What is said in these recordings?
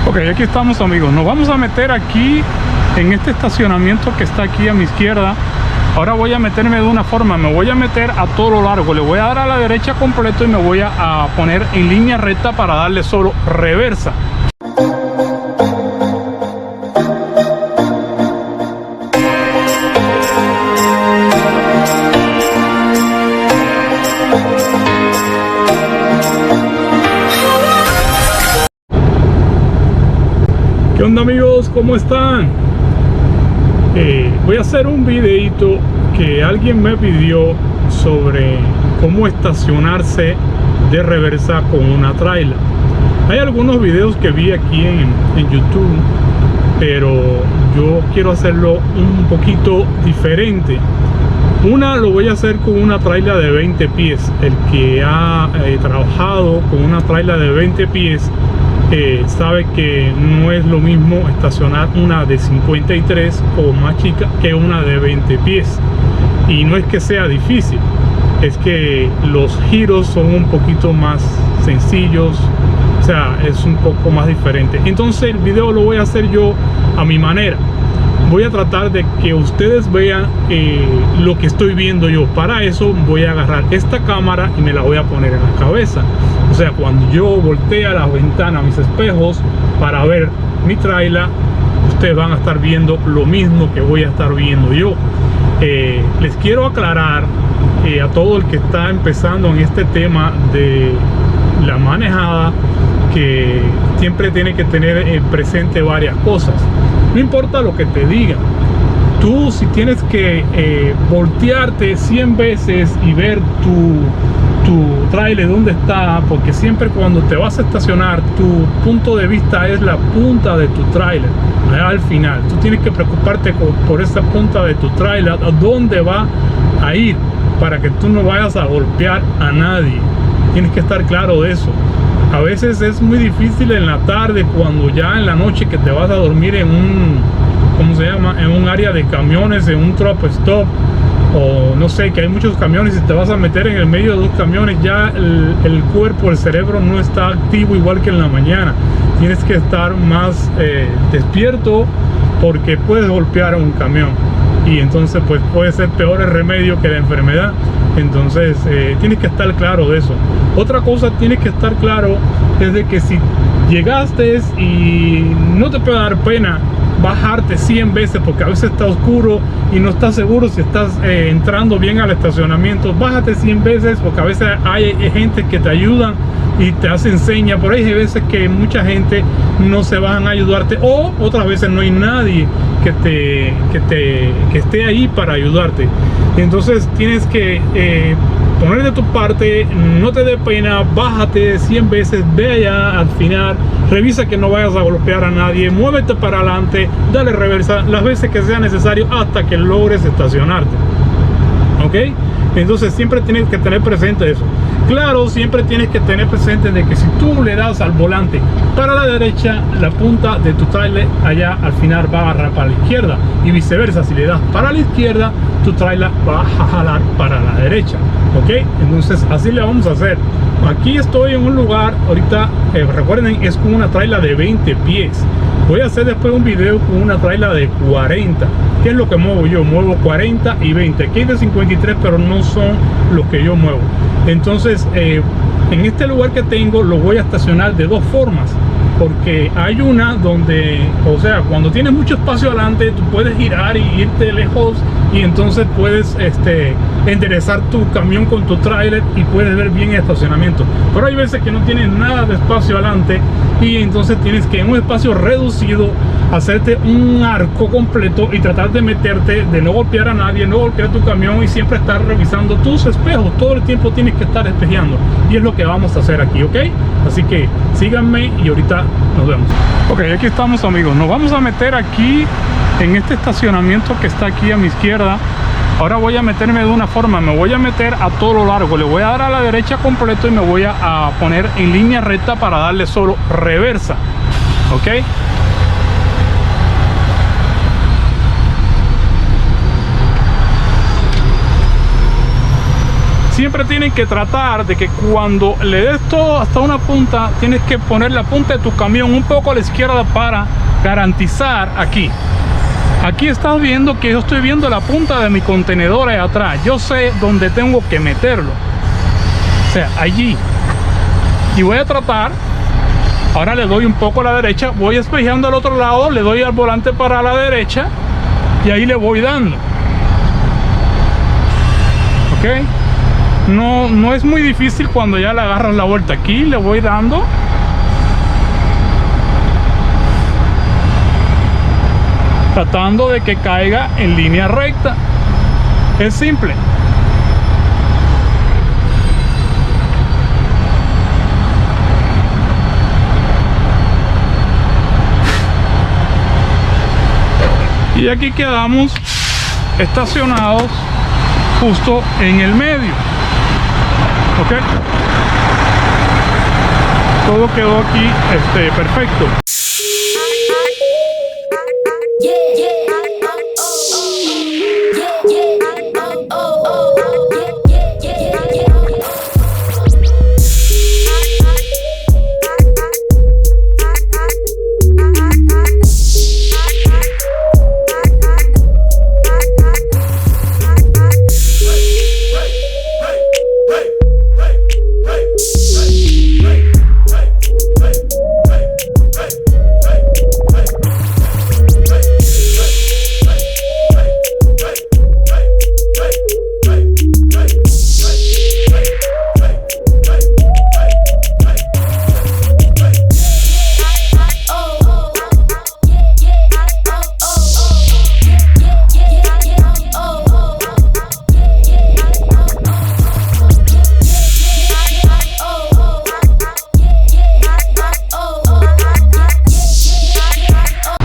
Ok, aquí estamos, amigos. Nos vamos a meter aquí en este estacionamiento que está aquí a mi izquierda. Ahora voy a meterme de una forma, me voy a meter a todo lo largo, le voy a dar a la derecha completo y me voy a poner en línea recta para darle solo reversa. ¿Qué onda, amigos? ¿Cómo están? Voy a hacer un videito que alguien me pidió sobre cómo estacionarse de reversa con una trailer. Hay algunos videos que vi aquí en YouTube, pero yo quiero hacerlo un poquito diferente. Lo voy a hacer con una trailer de 20 pies. El que ha trabajado con una trailer de 20 pies sabe que no es lo mismo estacionar una de 53 o más chica que una de 20 pies. Y no es que sea difícil, es que los giros son un poquito más sencillos, o sea, es un poco más diferente. Entonces el video lo voy a hacer yo a mi manera. Voy a tratar de que ustedes vean lo que estoy viendo yo. Para eso voy a agarrar esta cámara y me la voy a poner en la cabeza. O sea, cuando yo voltee a las ventanas, mis espejos, para ver mi trailer, ustedes van a estar viendo lo mismo que voy a estar viendo yo. Les quiero aclarar a todo el que está empezando en este tema de la manejada, que siempre tiene que tener presente varias cosas. No importa lo que te digan, tú si tienes que voltearte 100 veces y ver tu trailer dónde está, porque siempre cuando te vas a estacionar, tu punto de vista es la punta de tu trailer. Al final tú tienes que preocuparte por esa punta de tu trailer, a dónde va a ir, para que tú no vayas a golpear a nadie. Tienes que estar claro de eso. A veces es muy difícil en la tarde, cuando ya en la noche que te vas a dormir en en un área de camiones, en un truck stop, o no sé, que hay muchos camiones y te vas a meter en el medio de dos camiones. Ya el cuerpo, el cerebro no está activo igual que en la mañana. Tienes que estar más despierto, porque puedes golpear a un camión y entonces pues puede ser peor el remedio que la enfermedad. Entonces tienes que estar claro de eso. Otra cosa tienes que estar claro es de que si llegaste y no te puede dar pena bajarte 100 veces, porque a veces está oscuro y no estás seguro si estás entrando bien al estacionamiento, bájate 100 veces, porque a veces hay gente que te ayudan y te hacen señas. Por ahí hay veces que mucha gente no se van a ayudarte, o otras veces no hay nadie que esté ahí para ayudarte. Entonces tienes que poner de tu parte, no te dé pena, bájate 100 veces, ve allá al final, revisa que no vayas a golpear a nadie, muévete para adelante, dale reversa las veces que sea necesario hasta que logres estacionarte. ¿Ok? Entonces siempre tienes que tener presente eso. Claro, siempre tienes que tener presente de que si tú le das al volante para la derecha, la punta de tu trailer allá al final va a agarrar para la izquierda, y viceversa. Si le das para la izquierda, tu trailer va a jalar para la derecha. ¿Ok? Entonces así le vamos a hacer. Aquí estoy en un lugar ahorita, recuerden, es con una trailer de 20 pies. Voy a hacer después un video con una trailer de 40. ¿Qué es lo que muevo yo? Muevo 40 y 20. Aquí hay de 53, pero no son los que yo muevo. Entonces en este lugar que tengo lo voy a estacionar de dos formas, porque hay una donde, o sea, cuando tienes mucho espacio adelante, tú puedes girar y irte lejos, y entonces puedes enderezar tu camión con tu trailer y puedes ver bien el estacionamiento. Pero hay veces que no tienes nada de espacio adelante, y entonces tienes que en un espacio reducido hacerte un arco completo y tratar de meterte, de no golpear a nadie, no golpear tu camión, y siempre estar revisando tus espejos. Todo el tiempo tienes que estar espejeando, y es lo que vamos a hacer aquí, ¿ok? Así que síganme y ahorita nos vemos. Ok, aquí estamos, amigos. Nos vamos a meter aquí en este estacionamiento que está aquí a mi izquierda. Ahora voy a meterme de una forma, me voy a meter a todo lo largo, le voy a dar a la derecha completo y me voy a poner en línea recta para darle solo reversa. ¿Ok? siempre tienen que tratar de que cuando le des todo hasta una punta, tienes que poner la punta de tu camión un poco a la izquierda para garantizar aquí. Aquí estás viendo que yo estoy viendo la punta de mi contenedor ahí atrás. Yo sé dónde tengo que meterlo. O sea, allí. Y voy a tratar. Ahora le doy un poco a la derecha. Voy espejando al otro lado. Le doy al volante para la derecha. Y ahí le voy dando. Ok. No es muy difícil cuando ya le agarras la vuelta. Aquí le voy dando. Tratando de que caiga en línea recta. Es simple. Y aquí quedamos estacionados justo en el medio. Ok. Todo quedó aquí perfecto.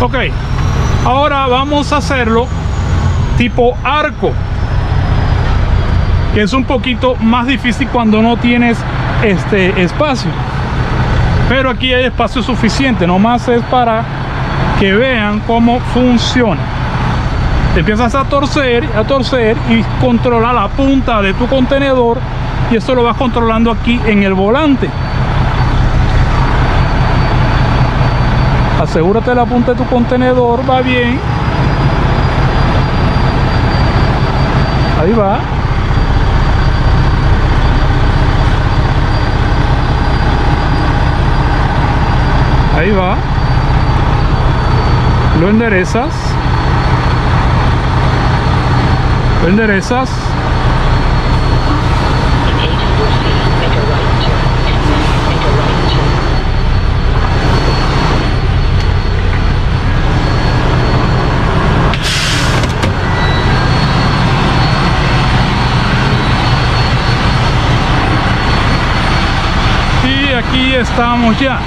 Ok, ahora vamos a hacerlo tipo arco, que es un poquito más difícil cuando no tienes espacio, pero aquí hay espacio suficiente. Nomás es para que vean cómo funciona. Empiezas a torcer y controla la punta de tu contenedor, y esto lo vas controlando aquí en el volante. Asegúrate la punta de tu contenedor va bien. Ahí va. Ahí va. Lo enderezas. Lo enderezas. Aquí estamos ya.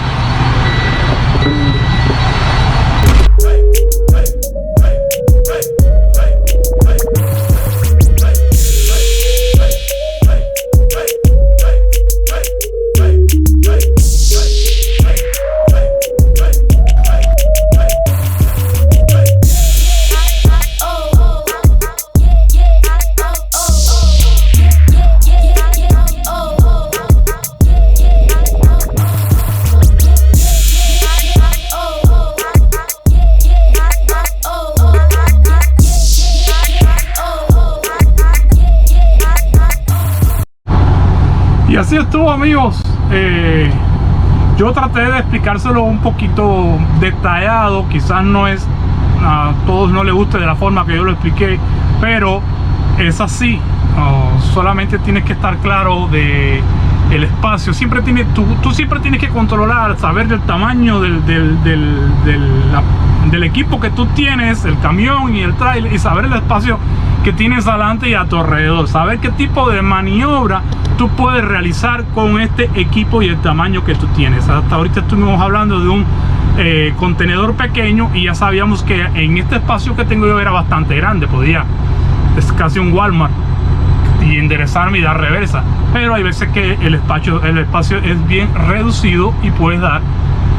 Y así estuvo, amigos. Yo traté de explicárselo un poquito detallado. Quizás no es a todos no les guste de la forma que yo lo expliqué, pero es así. Solamente tienes que estar claro de el espacio. Siempre tienes, tú siempre tienes que controlar, saber del tamaño del equipo que tú tienes, el camión y el trailer, y saber el espacio que tienes adelante y a tu alrededor, saber qué tipo de maniobra tú puedes realizar con este equipo y el tamaño que tú tienes. Hasta ahorita estuvimos hablando de un contenedor pequeño, y ya sabíamos que en este espacio que tengo yo era bastante grande, es casi un Walmart, y enderezarme y dar reversa. Pero hay veces que el espacio es bien reducido y puedes dar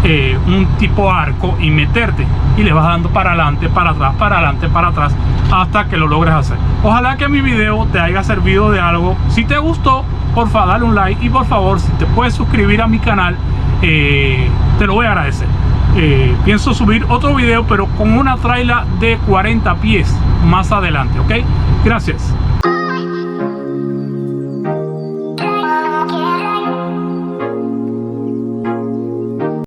un tipo arco y meterte, y le vas dando para adelante, para atrás, para adelante, para atrás, hasta que lo logres hacer. Ojalá que mi video te haya servido de algo. Si te gustó, porfa dale un like, y por favor, si te puedes suscribir a mi canal, te lo voy a agradecer. Pienso subir otro video, pero con una traila de 40 pies más adelante, ok. Gracias.